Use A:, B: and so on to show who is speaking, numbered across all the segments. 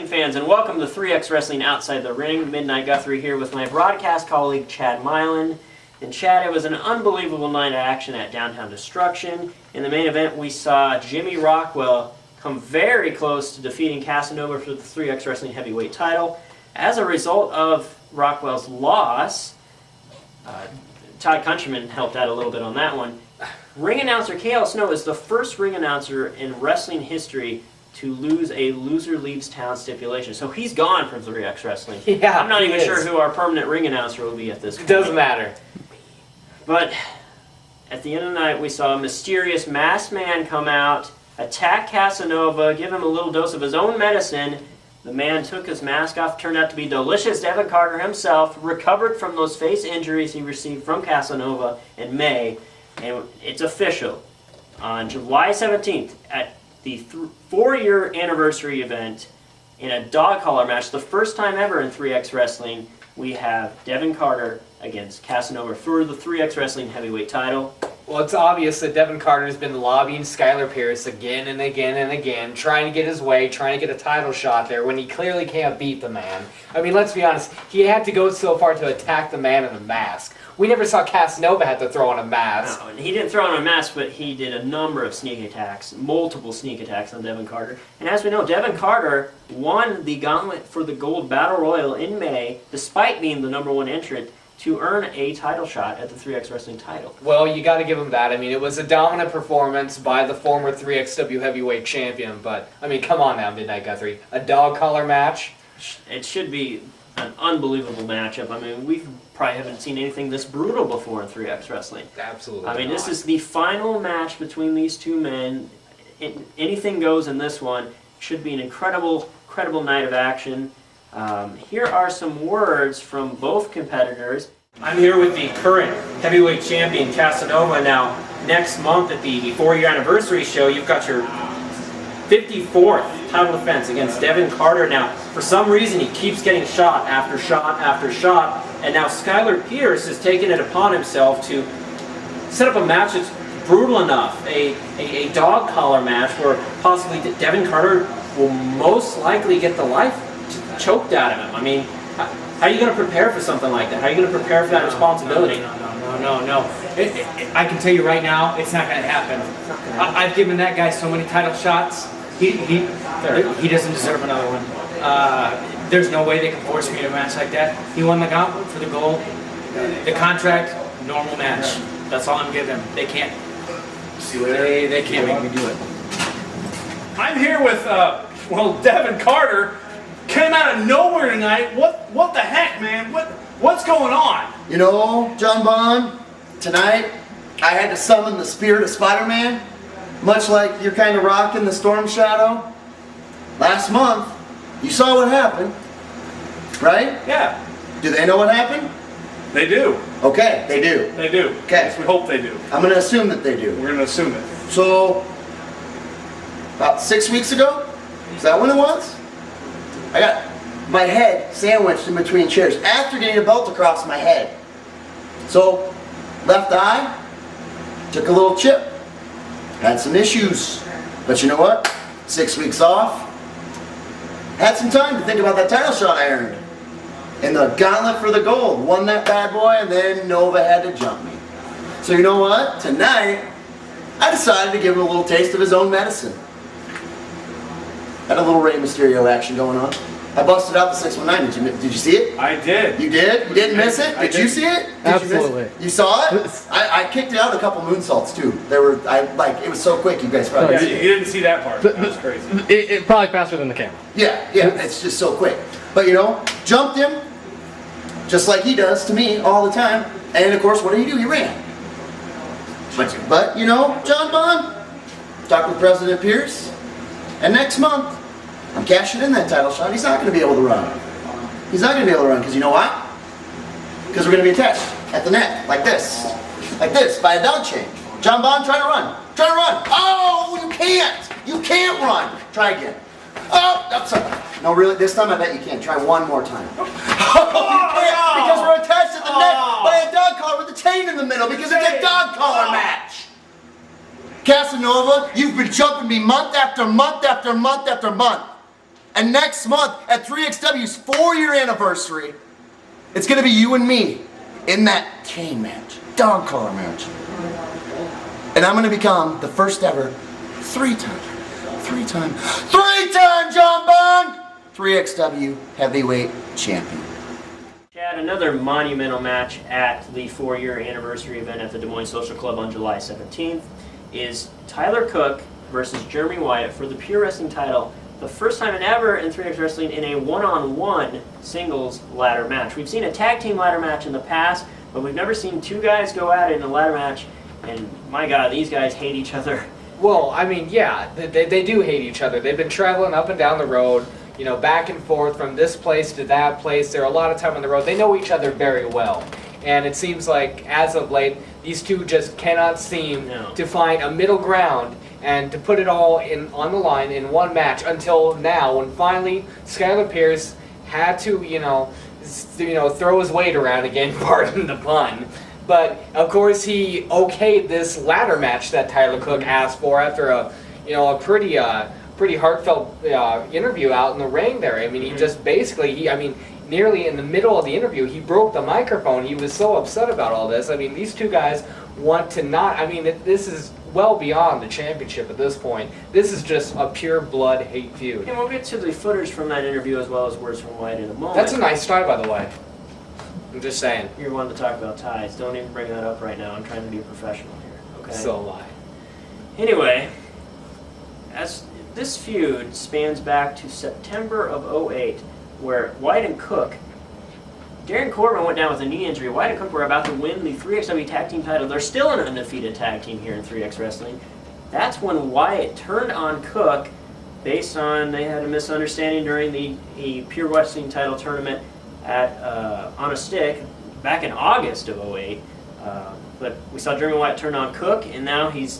A: Fans, and welcome to 3X Wrestling Outside the Ring. Midnight Guthrie here with my broadcast colleague Chad Milan. And Chad, it was an unbelievable night of action at Downtown Destruction. In the main event, we saw Jimmy Rockwell come very close to defeating Casanova for the 3X Wrestling Heavyweight title. As a result of Rockwell's loss, Todd Countryman helped out a little bit on that one. Ring announcer K.L. Snow is the first ring announcer in wrestling history to lose a loser leaves town stipulation. So he's gone from 3X Wrestling.
B: Yeah,
A: I'm not even sure who our permanent ring announcer will be at this point.
B: It doesn't matter.
A: But at the end of the night, we saw a mysterious masked man come out, attack Casanova, give him a little dose of his own medicine. The man took his mask off, turned out to be delicious Devin Carter himself, recovered from those face injuries he received from Casanova in May. And it's official. On July 17th, at the 4-year anniversary event, in a dog collar match, the first time ever in 3X Wrestling, we have Devin Carter against Casanova for the 3X Wrestling Heavyweight title.
B: Well, it's obvious that Devin Carter's been lobbying Skylar Pierce again and again and again, trying to get his way, trying to get a title shot there when he clearly can't beat the man. I mean, let's be honest, he had to go so far to attack the man in a mask. We never saw Casanova have to throw on a mask.
A: No, he didn't throw on a mask, but he did a number of sneak attacks, multiple sneak attacks on Devin Carter. And as we know, Devin Carter won the Gauntlet for the Gold Battle Royal in May, despite being the #1 entrant, to earn a title shot at the 3X Wrestling title.
B: Well, you got to give him that. I mean, it was a dominant performance by the former 3XW Heavyweight Champion, but, I mean, come on now, Midnight Guthrie. A dog collar match?
A: It should be an unbelievable matchup. I mean, we probably haven't seen anything this brutal before in 3X Wrestling.
B: Absolutely
A: I mean,
B: not.
A: This is the final match between these two men. Anything goes in this one. Should be an incredible night of action. Here are some words from both competitors. I'm here with the current heavyweight champion, Casanova. Now, next month at the 4-year anniversary show, you've got your 54th title defense against Devin Carter. Now, for some reason, he keeps getting shot after shot after shot, and now Skylar Pierce has taken it upon himself to set up a match that's brutal enough, a dog collar match where possibly Devin Carter will most likely get the life choked out of him. I mean, how are you going to prepare for something like that? How are you going to prepare for that responsibility?
C: No. I can tell you right now, it's not going to happen. I've given that guy so many title shots. He doesn't deserve another one. There's no way they can force me to a match like that. He won the gauntlet for the gold. The contract, normal match. That's all I'm giving him. They can't.
D: See you later.
C: They can't make me do it.
E: I'm here with, Devin Carter. Came out of nowhere tonight. What the heck, man? What's going on?
D: You know, John Bond, tonight I had to summon the spirit of Spider-Man, much like you're kind of rocking the Storm Shadow. Last month, you saw what happened, right?
E: Yeah.
D: Do they know what happened?
E: They do.
D: Okay, they do.
E: They do.
D: Okay.
E: Yes, we hope they do.
D: I'm going to assume that they do.
E: We're going to assume it.
D: So, about 6 weeks ago, is that when it was? I got my head sandwiched in between chairs after getting a belt across my head. So, left eye, took a little chip, had some issues. But you know what? 6 weeks off, had some time to think about that title shot I earned. In the gauntlet for the gold, won that bad boy, and then Nova had to jump me. So you know what? Tonight, I decided to give him a little taste of his own medicine. Had a little Rey Mysterio action going on. I busted out the 619. Did you see it?
E: I did.
D: You did? You didn't miss it? Did you see it? Did
C: Absolutely.
D: You miss it? You saw it? I kicked it out a couple moonsaults too. It was so quick. You guys probably
E: Yeah,
D: didn't
E: you
D: see it.
E: didn't see that part. That was crazy.
C: It probably faster than the camera.
D: Yeah, it's just so quick. But you know, jumped him, just like he does to me all the time. And of course, what did he do? He ran. But you know, John Bond, talked with President Pierce, and next month, I'm cashing in that title shot. He's not going to be able to run. He's not going to be able to run because you know why? Because we're going to be attached at the neck, like this, by a dog chain. John Bond, try to run. Try to run. Oh, you can't. You can't run. Try again. Oh, I'm sorry. No, really, this time I bet you can. Try one more time. Oh, you can't because we're attached at the neck by a dog collar with a chain in the middle because it's a dog collar match. Casanova, you've been jumping me month after month after month after month. And next month, at 3xw's 4-year anniversary, it's going to be you and me in that cane match, dog collar match. And I'm going to become the first ever three-time John Bond 3xw heavyweight champion.
A: Chad, another monumental match at the 4-year anniversary event at the Des Moines Social Club on July 17th is Tyler Cook versus Jeremy Wyatt for the Pure Wrestling title. The first time ever in 3X Wrestling in a one-on-one singles ladder match. We've seen a tag team ladder match in the past, but we've never seen two guys go at it in a ladder match, and my God, these guys hate each other.
B: Well, I mean, yeah, they do hate each other. They've been traveling up and down the road, you know, back and forth from this place to that place. They're a lot of time on the road. They know each other very well. And it seems like, as of late, these two just cannot seem to find a middle ground and to put it all on the line in one match until now, when finally Skylar Pierce had to, throw his weight around again, pardon the pun. But of course he okayed this ladder match that Tyler Cook asked for after a pretty heartfelt interview out in the ring there. I mean, he just basically nearly in the middle of the interview, he broke the microphone. He was so upset about all this. I mean, these two guys want to not, this is well beyond the championship at this point. This is just a pure blood hate feud.
A: And we'll get to the footage from that interview as well as words from Wyatt in a moment.
B: That's a nice tie, by the way. I'm just saying.
A: You're one to talk about ties. Don't even bring that up right now. I'm trying to be a professional here. Okay.
B: So am I.
A: Anyway, as this feud spans back to September of 2008, where Wyatt and Cook, Darren Corbin went down with a knee injury. Wyatt and Cook were about to win the 3xw tag team title. They're still an undefeated tag team here in 3X Wrestling. That's when Wyatt turned on Cook based on they had a misunderstanding during the Pure Wrestling title tournament at on a stick back in August of 2008. But we saw Jeremy Wyatt turn on Cook, and now he's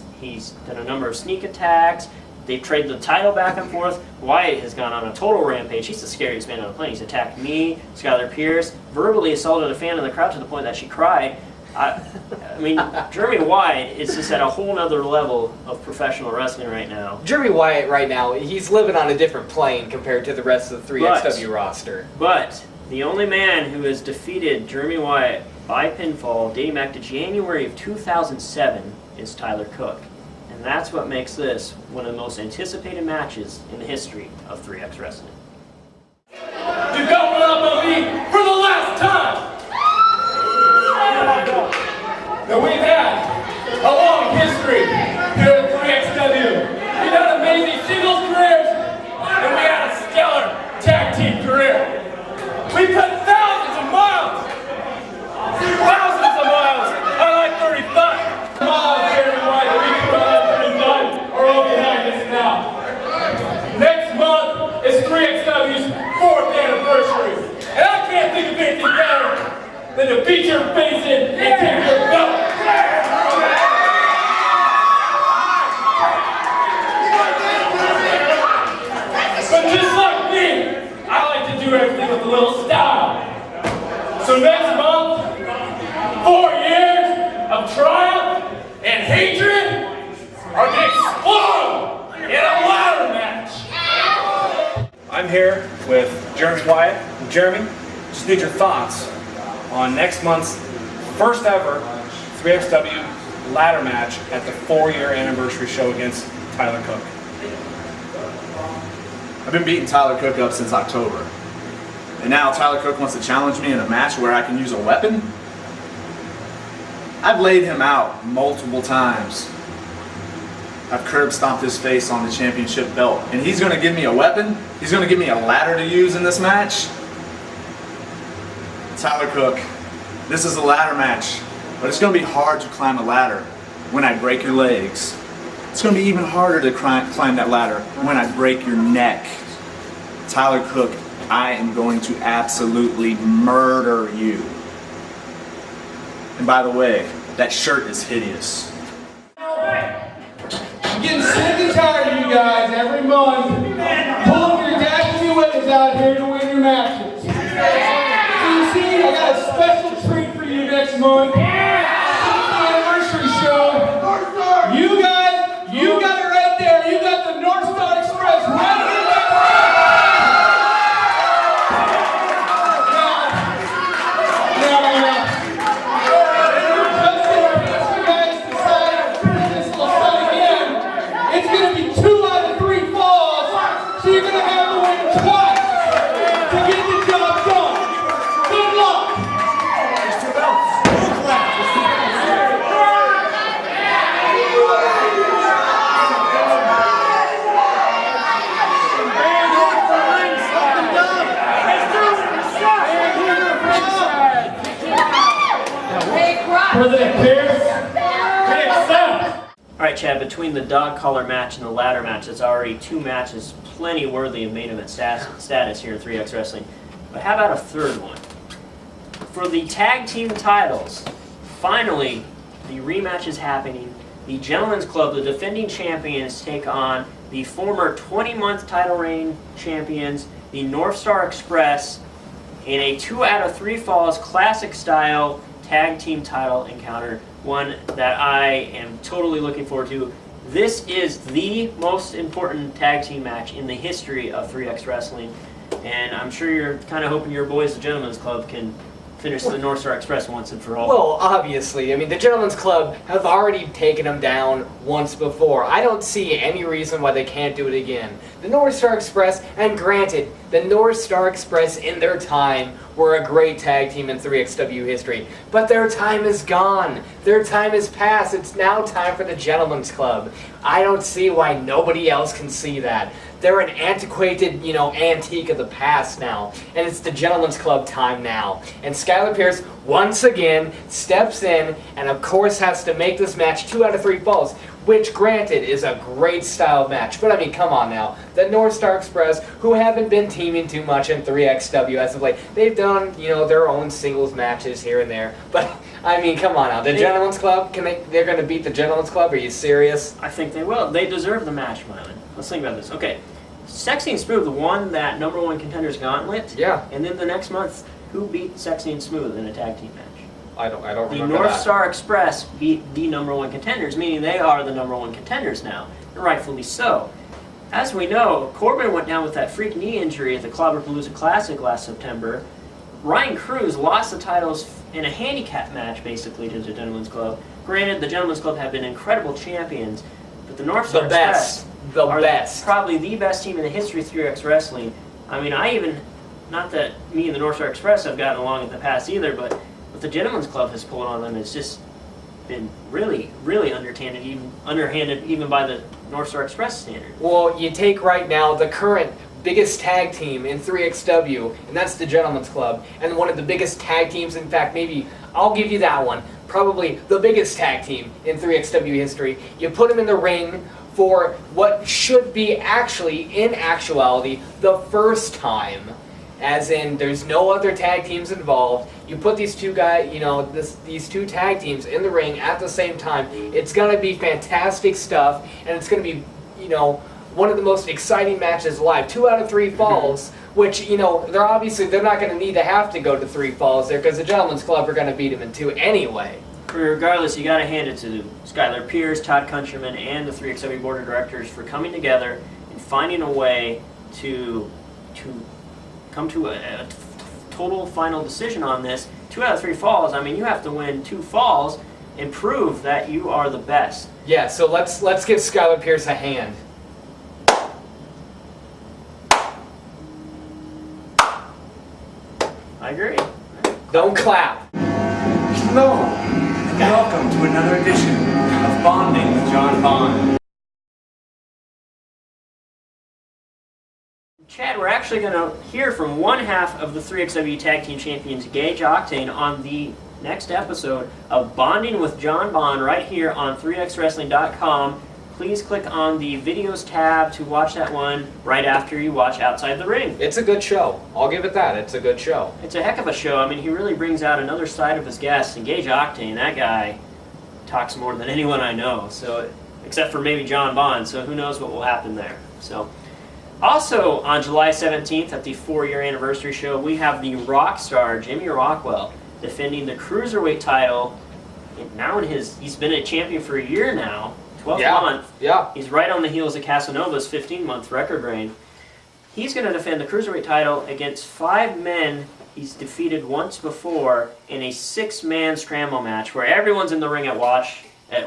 A: done a number of sneak attacks. They've traded the title back and forth. Wyatt has gone on a total rampage. He's the scariest man on the planet. He's attacked me, Skylar Pierce, verbally assaulted a fan in the crowd to the point that she cried. Jeremy Wyatt is just at a whole nother level of professional wrestling right now.
B: Jeremy Wyatt right now, he's living on a different plane compared to the rest of the 3XW roster.
A: But the only man who has defeated Jeremy Wyatt by pinfall dating back to January of 2007 is Tyler Cook. And that's what makes this one of the most anticipated matches in the history of 3X Wrestling.
F: You've got one up on me for the last time! Now we've had a long history here at 3XW. We've had amazing singles careers, and we had a stellar tag team career. We put thousands of miles on I-35 miles here in White. We can run up 39 or over behind us now. Next month is 3XW's 4th anniversary, and I can't think of anything better than to beat your hatred are going to explode in a ladder match.
E: I'm here with Jeremy Wyatt. Jeremy, just need your thoughts on next month's first ever 3xw ladder match at the 4-year anniversary show against Tyler Cook.
G: I've been beating Tyler Cook up since October. And now Tyler Cook wants to challenge me in a match where I can use a weapon? I've laid him out multiple times. I've curb stomped his face on the championship belt. And he's going to give me a weapon? He's going to give me a ladder to use in this match? Tyler Cook, this is a ladder match. But it's going to be hard to climb a ladder when I break your legs. It's going to be even harder to climb that ladder when I break your neck. Tyler Cook, I am going to absolutely murder you. And by the way, that shirt is hideous.
F: I'm getting sick and tired of you guys every month pulling your dastardly ways out here to win your matches. So you see, I got a special treat for you next month. Anniversary show. You got it right there. You got the North Star Express right here. It's going to be 2 out of 3 falls, so you're going to have to win twice to get the job done. Good luck. President Pierce,
A: All right, Chad, between the dog collar match and the ladder match, it's already 2 matches plenty worthy of main event status here in 3X Wrestling. But how about a third one? For the tag team titles, finally, the rematch is happening. The Gentlemen's Club, the defending champions, take on the former 20-month title reign champions, the North Star Express, in a 2 out of 3 falls classic style tag team title encounter, one that I am totally looking forward to. This is the most important tag team match in the history of 3X Wrestling, and I'm sure you're kind of hoping your boys, the Gentlemen's Club, can finish the North Star Express once and for all.
B: Well, obviously. I mean, the Gentlemen's Club have already taken them down once before. I don't see any reason why they can't do it again. The North Star Express, and granted, the North Star Express in their time were a great tag team in 3XW history, but their time is gone. Their time is past. It's now time for the Gentlemen's Club. I don't see why nobody else can see that. They're an antiquated, antique of the past now, and it's the Gentlemen's Club time now. And Skylar Pierce, once again, steps in and, of course, has to make this match 2 out of 3 falls, which, granted, is a great style match. But, I mean, come on now. The North Star Express, who haven't been teaming too much in 3XW as of late, they've done, their own singles matches here and there. But, I mean, come on now. The Gentlemen's Club, they're going to beat the Gentlemen's Club? Are you serious?
A: I think they will. They deserve the match, Mylan. Let's think about this. Okay. Sexy and Smooth won that #1 Contenders Gauntlet.
B: Yeah.
A: And then the next month, who beat Sexy and Smooth in a tag team match?
B: I don't remember
A: The North
B: that.
A: Star Express beat the #1 Contenders, meaning they are the #1 Contenders now, and rightfully so. As we know, Corbin went down with that freak knee injury at the Clobberpalooza Classic last September. Ryan Cruz lost the titles in a handicap match, basically, to the Gentlemen's Club. Granted, the Gentlemen's Club have been incredible champions, but the North Star Express are probably the best team in the history of 3X Wrestling. I mean, not that me and the North Star Express have gotten along in the past either, but what the Gentlemen's Club has pulled on them has just been really, really underhanded even by the North Star Express standard.
B: Well, you take right now the current biggest tag team in 3XW, and that's the Gentlemen's Club, and one of the biggest tag teams, in fact, maybe, I'll give you that one, probably the biggest tag team in 3XW history. You put them in the ring for what should be actually, in actuality, the first time. As in, there's no other tag teams involved. You put these two guys, these 2 tag teams in the ring at the same time. It's going to be fantastic stuff, and it's going to be, one of the most exciting matches live. 2 out of 3 falls, which, they're not going to need to have to go to 3 falls there, because the Gentlemen's Club are going to beat them in 2 anyway.
A: regardless, you got to hand it to Skylar Pierce, Todd Countryman, and the 3xW Board of Directors for coming together and finding a way to come to a total final decision on this. 2 out of 3 falls. I mean, you have to win 2 falls and prove that you are the best.
B: Yeah, so let's give Skylar Pierce a hand.
A: I agree.
B: Don't clap.
G: Hello, and welcome to another edition of Bonding with John Bond.
A: Chad, we're actually going to hear from one half of the 3xW Tag Team Champions, Gage Octane, on the next episode of Bonding with John Bond right here on 3xwrestling.com. Please click on the videos tab to watch that one right after you watch Outside the Ring.
B: It's a good show. I'll give it that. It's a good show.
A: It's a heck of a show. I mean, he really brings out another side of his guests. And Gage Octane, that guy talks more than anyone I know. So, except for maybe John Bond. So who knows what will happen there. So, also on July 17th at the 4-year anniversary show, we have the rock star Jimmy Rockwell defending the Cruiserweight title. Now he's been a champion for a year now. 12th month.
B: Yeah.
A: He's right on the heels of Casanova's 15-month record reign. He's going to defend the Cruiserweight title against 5 men he's defeated once before in a 6-man scramble match where everyone's in the ring at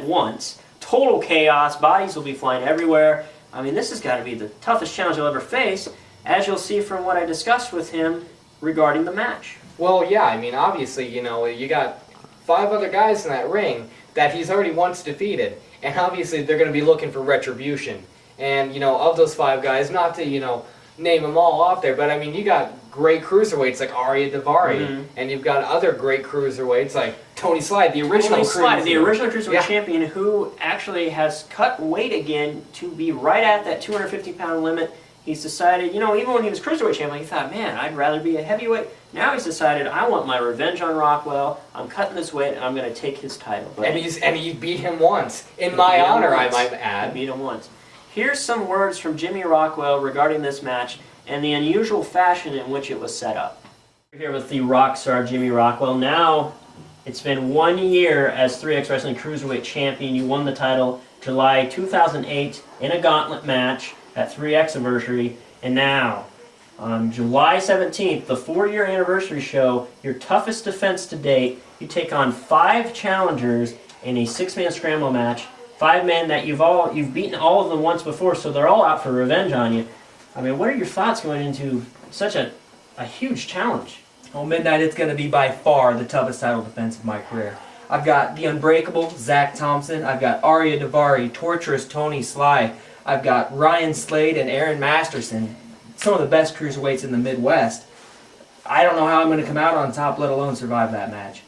A: once. Total chaos. Bodies will be flying everywhere. I mean, this has got to be the toughest challenge he'll ever face, as you'll see from what I discussed with him regarding the match.
B: Well, yeah, I mean, obviously, you know, you got 5 other guys in that ring that he's already once defeated. And obviously, they're going to be looking for retribution. And, you know, of those 5 guys, not to, you know, name them all off there, but, I mean, you got great cruiserweights like Arya Daivari, and you've got other great cruiserweights like Tony Slide, the original
A: Cruiserweight champion, who actually has cut weight again to be right at that 250-pound limit. He's decided, you know, even when he was Cruiserweight champion, he thought, man, I'd rather be a heavyweight. Now he's decided, I want my revenge on Rockwell. I'm cutting this weight, and I'm going to take his title. But
B: and he beat him once. In my honor, I might add.
A: He beat him once. Here's some words from Jimmy Rockwell regarding this match and the unusual fashion in which it was set up. We're here with the rock star Jimmy Rockwell. Now, it's been 1 year as 3X Wrestling Cruiserweight Champion. You won the title July 2008 in a gauntlet match at 3X Anniversary. And now, on July 17th, the 4-year anniversary show, your toughest defense to date, you take on 5 challengers in a 6-man scramble match. 5 men that you've beaten all of them once before, so they're all out for revenge on you. I mean, what are your thoughts going into such a huge challenge?
C: Well, Midnight, it's going to be by far the toughest title defense of my career. I've got the Unbreakable, Zach Thompson. I've got Arya Daivari, Torturous Tony Sly. I've got Ryan Slade and Aaron Masterson, some of the best cruiserweights in the Midwest. I don't know how I'm going to come out on top, let alone survive that match.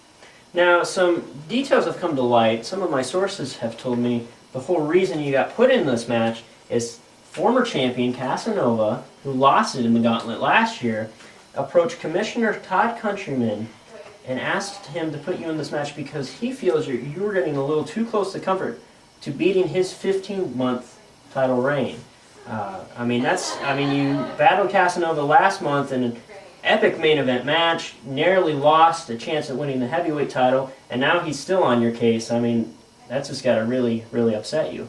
A: Now, some details have come to light. Some of my sources have told me the whole reason you got put in this match is former champion Casanova, who lost it in the gauntlet last year, approached Commissioner Todd Countryman and asked him to put you in this match because he feels you were getting a little too close to comfort to beating his 15-month title reign. You battled Casanova last month in an epic main event match, narrowly lost a chance at winning the heavyweight title, and now he's still on your case. I mean, that's just got to really, really upset you.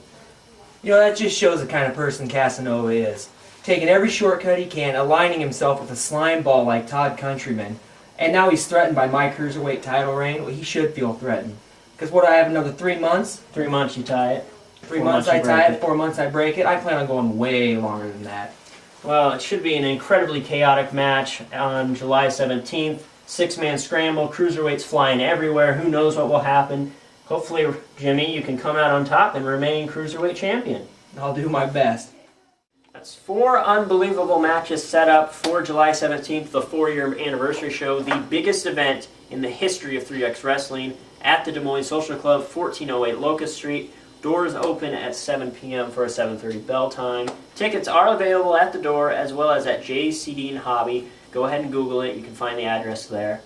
C: You know, that just shows the kind of person Casanova is. Taking every shortcut he can, aligning himself with a slime ball like Todd Countryman, and now he's threatened by my cruiserweight title reign. Well, he should feel threatened. Because what, I have another 3 months?
A: 3 months you tie it.
C: 3 months I tie it, 4 months I break it. I plan on going way longer than that.
A: Well, it should be an incredibly chaotic match on July 17th. 6-man scramble, cruiserweights flying everywhere. Who knows what will happen? Hopefully, Jimmy, you can come out on top and remain cruiserweight champion.
C: I'll do my best.
A: That's 4 unbelievable matches set up for July 17th, the 4-year anniversary show, the biggest event in the history of 3X Wrestling at the Des Moines Social Club, 1408 Locust Street. Doors open at 7 p.m. for a 7:30 bell time. Tickets are available at the door as well as at Jay's CD and Hobby. Go ahead and Google it. You can find the address there.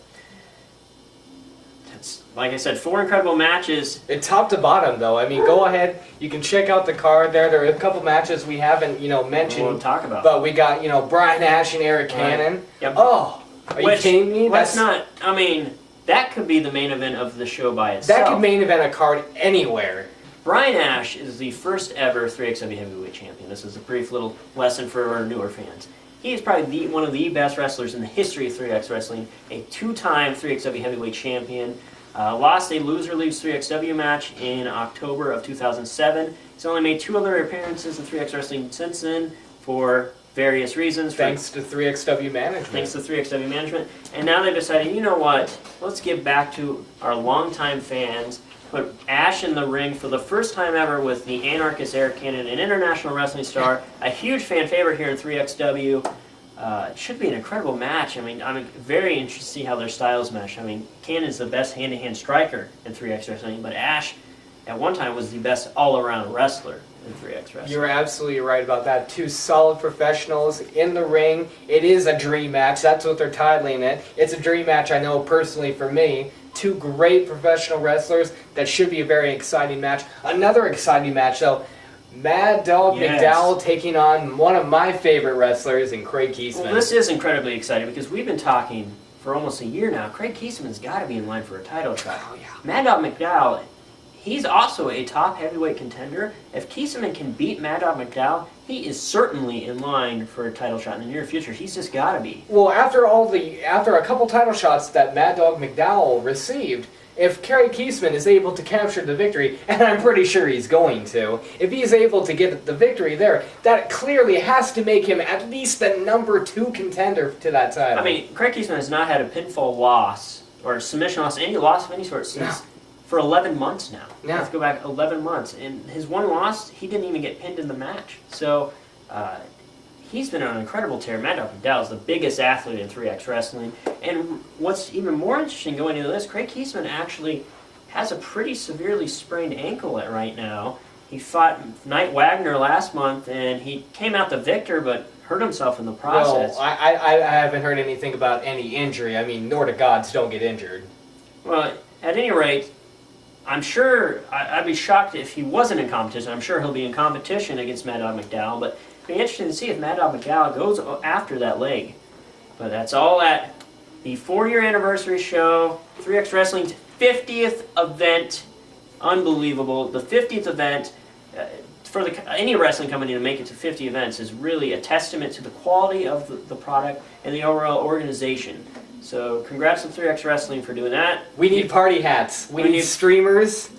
A: That's, like I said, 4 incredible matches.
B: It's top to bottom, though. I mean, go ahead. You can check out the card there. There are a couple matches we haven't, mentioned.
A: We'll talk about.
B: But we got, Brian Nash and Eric Cannon.
A: Yep.
B: Oh, are you kidding me?
A: Let's not. I mean, that could be the main event of the show by itself.
B: That could main event a card anywhere.
A: Brian Ash is the first ever 3xW heavyweight champion. This is a brief little lesson for our newer fans. He is probably one of the best wrestlers in the history of 3X Wrestling, a two-time 3xW heavyweight champion. Lost a loser leaves 3xW match in October of 2007. He's only made 2 other appearances in 3X Wrestling since then for various reasons.
B: Thanks to 3xW management.
A: Thanks to 3xW management. And now they've decided, you know what, let's give back to our longtime fans, put Ash in the ring for the first time ever with the anarchist Eric Cannon, an international wrestling star, a huge fan favorite here in 3xW. It should be an incredible match. I mean, I'm very interested to see how their styles mesh. I mean, Cannon's the best hand-to-hand striker in 3X Wrestling, but Ash, at one time, was the best all-around wrestler in 3X Wrestling.
B: You're absolutely right about that. 2 solid professionals in the ring. It is a dream match. That's what they're titling it. It's a dream match, I know personally for me. 2 great professional wrestlers. That should be a very exciting match. Another exciting match, though. Mad Dog McDowell taking on one of my favorite wrestlers in Craig Kiesman.
A: Well, this is incredibly exciting because we've been talking for almost a year now. Craig Kiesman's got to be in line for a title shot.
B: Oh, yeah.
A: Mad Dog McDowell, he's also a top heavyweight contender. If Kiesman can beat Mad Dog McDowell, he is certainly in line for a title shot in the near future. He's just got to be.
B: Well, after a couple title shots that Mad Dog McDowell received, if Craig Kiesman is able to capture the victory, and I'm pretty sure he's going to, if he's able to get the victory there, that clearly has to make him at least the number 2 contender to that title.
A: I mean, Craig Kiesman has not had a pinfall loss or submission loss, any loss of any sort since for 11 months now.
B: Yeah.
A: Let's go back 11 months. And his one loss, he didn't even get pinned in the match. So he's been on an incredible tear. Mad Dog McDowell is the biggest athlete in 3X Wrestling. And what's even more interesting going into this, Craig Kiesman actually has a pretty severely sprained ankle right now. He fought Knight Wagner last month, and he came out the victor, but hurt himself in the process.
B: Well, I haven't heard anything about any injury. I mean, Nordic gods don't get injured.
A: Well, at any rate, I'm sure, I'd be shocked if he wasn't in competition. I'm sure he'll be in competition against Mad Dog McDowell, but it'd be interesting to see if Mad Dog McDowell goes after that leg. But that's all at the 4-year anniversary show, 3X Wrestling's 50th event. Unbelievable. The 50th event, for any wrestling company to make it to 50 events is really a testament to the quality of the product and the overall organization. So congrats to 3X Wrestling for doing that.
B: We need party hats. We need streamers.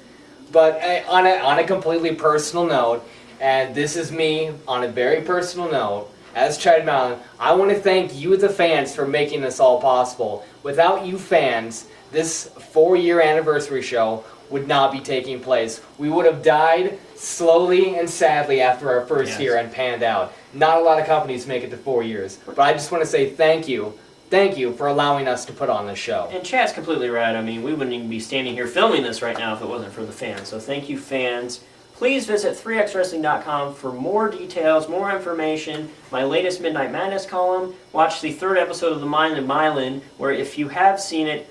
B: But on a completely personal note, and this is me on a very personal note, as Chad Mountain, I want to thank you, the fans, for making this all possible. Without you fans, this 4-year anniversary show would not be taking place. We would have died slowly and sadly after our first year and panned out. Not a lot of companies make it to 4 years. But I just want to say thank you. Thank you for allowing us to put on this show.
A: And Chad's completely right. I mean, we wouldn't even be standing here filming this right now if it wasn't for the fans. So thank you, fans. Please visit 3xwrestling.com for more details, more information, my latest Midnight Madness column. Watch the 3rd episode of the Mylin, where if you have seen it,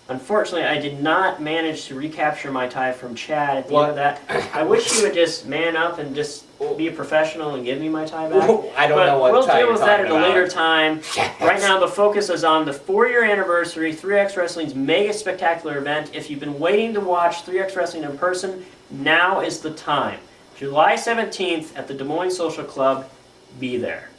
A: unfortunately, I did not manage to recapture my tie from Chad at the end of that. I wish you would just man up and just be a professional and give me my tie back.
B: I don't know what
A: we'll
B: tie
A: deal
B: you're
A: with that at
B: talking
A: a later
B: about.
A: time. Right now, the focus is on the 4-year anniversary, 3X Wrestling's mega spectacular event. If you've been waiting to watch 3X Wrestling in person, now is the time. July 17th at the Des Moines Social Club. Be there.